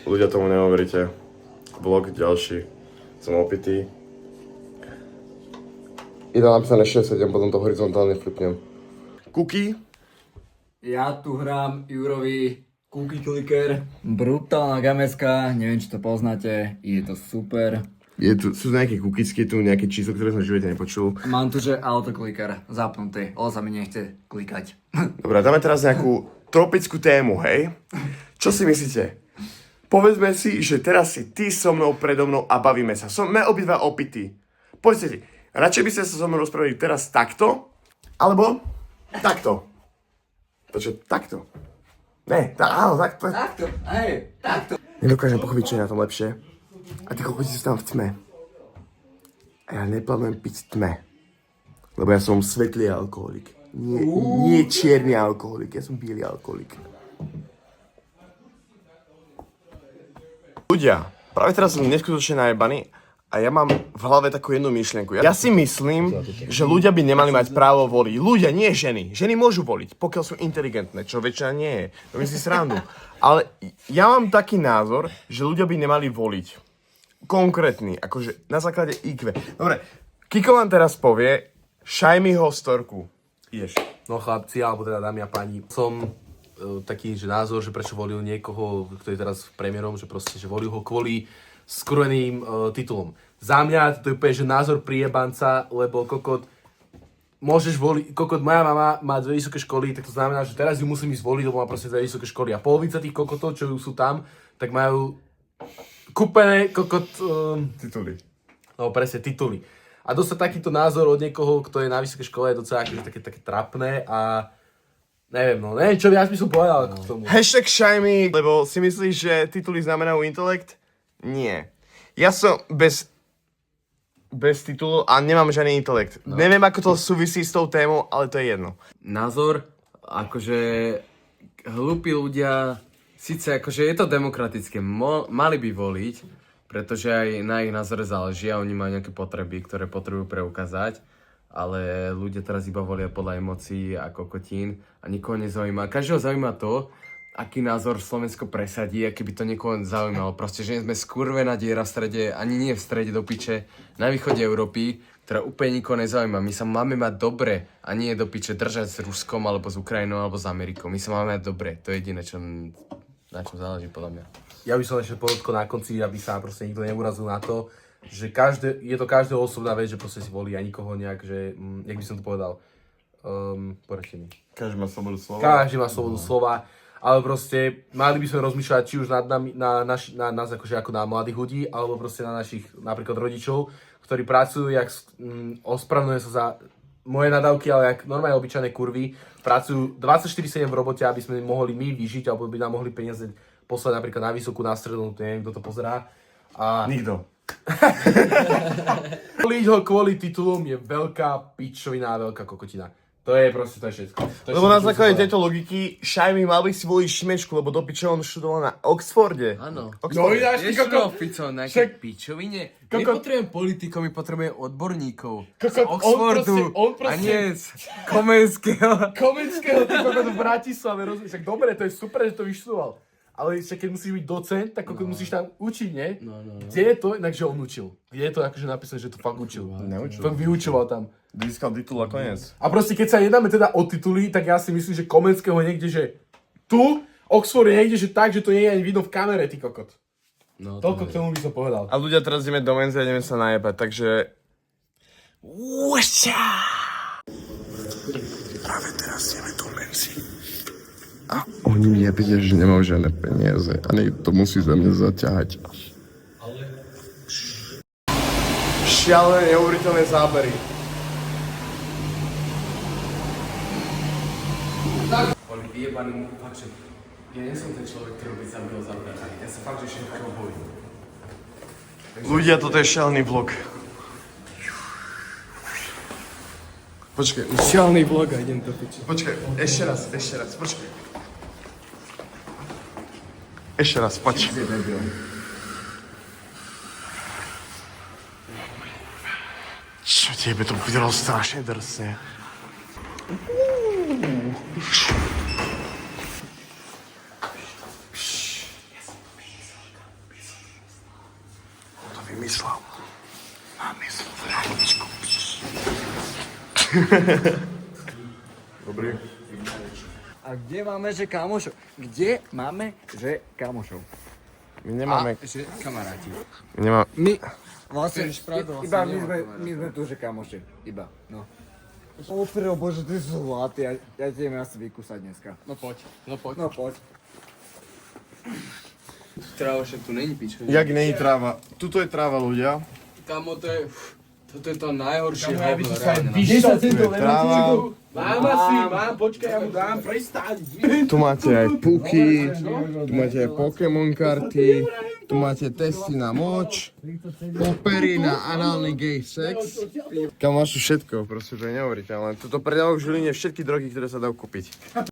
Ľudia tomu neuveríte. Vlog ďalší. Som opitý. Ide napísané 6-7, potom to horizontálne flipnem. Cookie. Ja tu hrám Jurovi Cookie Clicker. Brutálna gameska, neviem či to poznáte, je to super. Sú nejaké cookiesky, tu nejaké číslo, ktoré som v živote nepočul. Mám tu, že autokliker zapnutý, ale sa mi nechce klikať. Dobre, dáme teraz nejakú tropickú tému, hej? Čo si myslíte? Povedzme si, že teraz si ty so mnou, predo mnou a bavíme sa. Sme obidva opití. Poďte si, radšej by ste sa so mnou rozprávali teraz takto, alebo takto. Takže takto. Ne, áno, takto. Takto, hej, takto. Nedokážem pochopiť, čo je na tom lepšie. A ty kokoti sú tam v tme. A ja neplánujem piť v tme. Lebo ja som svetlý alkoholik. Nie čierny alkoholik, ja som biely alkoholik. Ľudia, práve teraz som neskutočne najebaný a ja mám v hlave takú jednu myšlienku. Ja si myslím, že ľudia by nemali mať právo voliť. Ľudia, nie ženy. Ženy môžu voliť, pokiaľ sú inteligentné, čo väčšina nie je. To myslím si srandu. Ale ja mám taký názor, že ľudia by nemali voliť. Konkrétny, akože na základe IQ. Dobre, Kiko vám teraz povie, šaj mi ho storku. Ideš. No chlapci, alebo teda dámy a páni, som taký že názor, že prečo volil niekoho, kto je teraz premiérom, že proste, že volil ho kvôli skurveným titulom. Za mňa to je úplne, že názor priebanca, lebo kokot, môžeš voliť, kokot, moja mama má 2 vysoké školy, tak to znamená, že teraz ju musím ísť voliť, lebo má proste 2 vysoké školy. A polovica tých kokotov, čo sú tam, tak majú kúpené kokot... Tituly. No presne, tituly. A dostať takýto názor od niekoho, kto je na vysokej škole, je docela akože také trapné a neviem, čo viac by som povedal k tomu. Hashtag šaj mi, lebo si myslíš, že tituly znamenajú intelekt? Nie. Ja som bez titulu a nemám žiadny intelekt. No. Neviem, ako to súvisí s tou témou, ale to je jedno. Názor, akože hlúpi ľudia, síce akože je to demokratické, mali by voliť, pretože aj na ich názore záleží a oni majú nejaké potreby, ktoré potrebujú preukázať, ale ľudia teraz iba volia podľa emócií a kokotín a nikoho nezaujíma. Každého zaujíma to, aký názor Slovensko presadí, a keby to niekoho zaujímalo. Proste, že sme skurvená diera v strede, ani nie v strede do piče, na východe Európy, ktorá úplne nikoho nezaujíma. My sa máme mať dobre a nie do piče držať s Ruskom, alebo s Ukrajinou, alebo s Amerikou. My sa máme mať dobre. To je jediné, na čom záleží podľa mňa. Ja by som ešte podotkol na konci, aby sa proste nikto neurazil na to, že je to každého osobná vec, že proste si volí a nikoho nejak, že, jak by som to povedal, poradte mi. Každý má slobodu slova. Každý má slobodu slova. Ale proste mali by sme rozmýšľať či už nad nami, na nás akože ako na mladých ľudí, alebo proste na našich napríklad rodičov, ktorí pracujú, ospravedlňujem sa za moje nadávky, ale jak normálne obyčajné kurvy, pracujú 24/7 v robote, aby sme mohli my vyžiť, alebo by nám mohli peniaze poslať napríklad na vysokú, na strednú, neviem, kto to pozerá. A Nikto. voliť ho kvôli titulom je veľká pičovina a veľká kokotina. To je všetko. Lebo na základe tejto logiky Šajmi mal by si voliť Šimečku, lebo do piče on študoval na Oxforde. Áno. No ináč, ty kokot. Fico, na nejaké pičovine. Nepotrebujem politikov, my potrebujeme odborníkov. Z Kokot, Oxfordu on proste- a nie z Komenského. Komenského, ty kokot v Bratislave, rozumieš? Tak dobre, to je super, že to vyštudoval. Ale však keď musíš byť docent, tak kokot musíš tam učiť, nie? No. Kde je to inak, že on učil? Kde je to akože napísané, že to fakt učil? Neučil. Fakt vyučoval tam. Získal titul a koniec. A proste keď sa jednáme teda o tituly, tak ja si myslím, že Komenského je niekde, že tu, Oxford je niekde, že tak, že to nie je ani vidno v kamere, ty kokot. No, Toľko k tomu by som povedal. A ľudia teraz ideme do menzy a ideme sa najebať, takže... Práve teraz ideme do menzy. A oni mi nevedia, že nemám žiadne peniaze a niekto musí za mňa zaťahať. Šialené, neuveriteľné zábery. Boli vyjebaný, fakt, že ja nie som ten človek, ktorý by sa byl zabrať. Ja sa fakt, že všetko bojím. Ľudia, toto je šialený vlog. Počkaj, Šialný vlog a idem to piči. počkaj, ešte raz, počkaj. Ešte raz, poď. Čo tebe to vydalo strašne drsne. vymyslel. Mám mysl v rádičku. Dobrý. A kde máme, že kamošov? Kde máme, že kamošov? My nemáme... že kamaráti. My vlastne, pravdu, iba vlastne my sme tu, že kamoši. Iba, no. Opero, bože, ty sú zlatý, ja ti idem asi vykúsať dneska. No poď. No poď. Tráva však tu není pičo. Jak není tráva? Tuto je tráva, ľudia. Kamo, to je... Toto je to najhoršie Kamo, ja by hovno, som sa aj reálne. vyšiel Tu je tráva. Mám, počkaj, ja mu dám, prestaň. Tu máte aj puky, tu máte aj Pokémon karty, tu máte testy na moč, opery na análny gay sex. Kam máš tu všetko, proste to je neuveriteľné. Tuto predávajú v Žiline všetky drogy, ktoré sa dajú kúpiť.